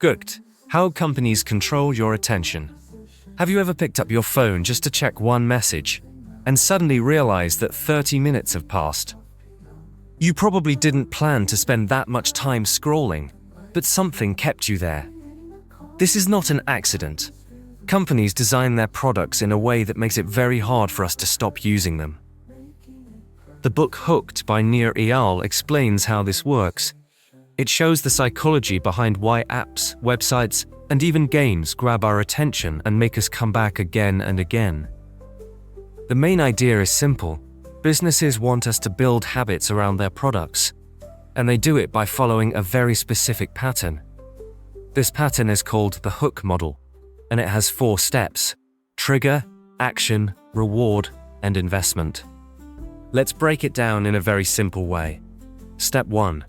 Hooked. How companies control your attention. Have you ever picked up your phone just to check one message and suddenly realized that 30 minutes have passed? You probably didn't plan to spend that much time scrolling, but something kept you there. This is not an accident. Companies design their products in a way that makes it very hard for us to stop using them. The book Hooked by Nir Eyal explains how this works. It shows the psychology behind why apps, websites, and even games grab our attention and make us come back again and again. The main idea is simple. Businesses want us to build habits around their products, and they do it by following a very specific pattern. This pattern is called the hook model, and it has 4 steps: trigger, action, reward, and investment. Let's break it down in a very simple way. Step 1.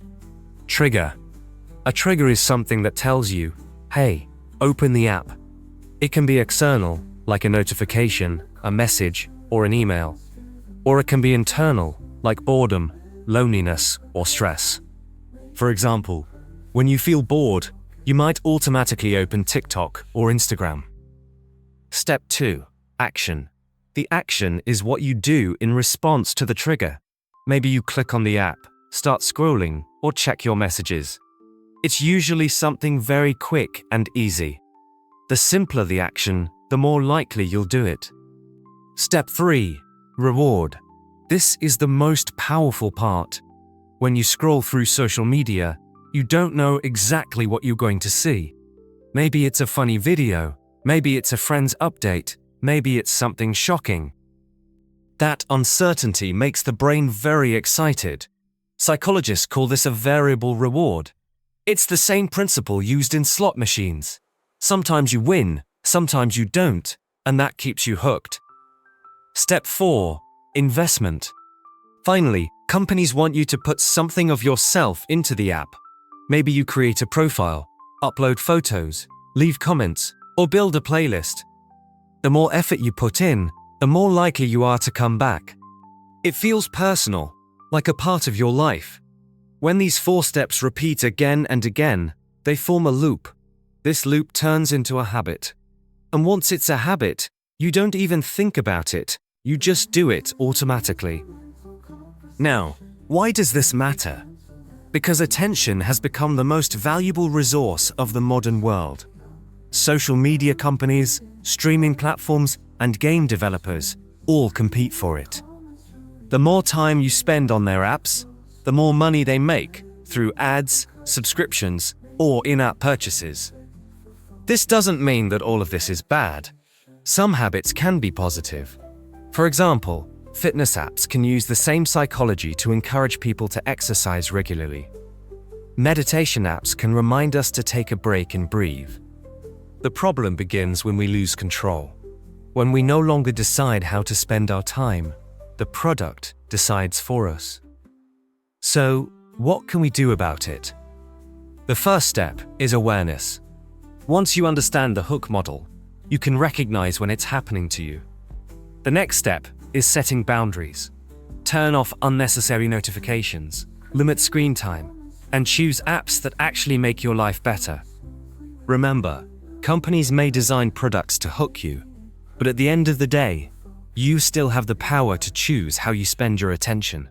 Trigger. A trigger is something that tells you, hey, open the app. It can be external, like a notification, a message, or an email. Or it can be internal, like boredom, loneliness, or stress. For example, when you feel bored, you might automatically open TikTok or Instagram. Step 2. Action. The action is what you do in response to the trigger. Maybe you click on the app, start scrolling, or check your messages. It's usually something very quick and easy. The simpler the action, the more likely you'll do it. Step 3. Reward. This is the most powerful part. When you scroll through social media, you don't know exactly what you're going to see. Maybe it's a funny video, maybe it's a friend's update, maybe it's something shocking. That uncertainty makes the brain very excited. Psychologists call this a variable reward. It's the same principle used in slot machines. Sometimes you win, sometimes you don't, and that keeps you hooked. Step 4. Investment. Finally, companies want you to put something of yourself into the app. Maybe you create a profile, upload photos, leave comments, or build a playlist. The more effort you put in, the more likely you are to come back. It feels personal, like a part of your life. When these 4 steps repeat again and again, they form a loop. This loop turns into a habit. And once it's a habit, you don't even think about it, you just do it automatically. Now, why does this matter? Because attention has become the most valuable resource of the modern world. Social media companies, streaming platforms, and game developers all compete for it. The more time you spend on their apps, the more money they make through ads, subscriptions, or in-app purchases. This doesn't mean that all of this is bad. Some habits can be positive. For example, fitness apps can use the same psychology to encourage people to exercise regularly. Meditation apps can remind us to take a break and breathe. The problem begins when we lose control. When we no longer decide how to spend our time, the product decides for us. So, what can we do about it? The first step is awareness. Once you understand the hook model, you can recognize when it's happening to you. The next step is setting boundaries. Turn off unnecessary notifications, limit screen time, and choose apps that actually make your life better. Remember, companies may design products to hook you, but at the end of the day, you still have the power to choose how you spend your attention.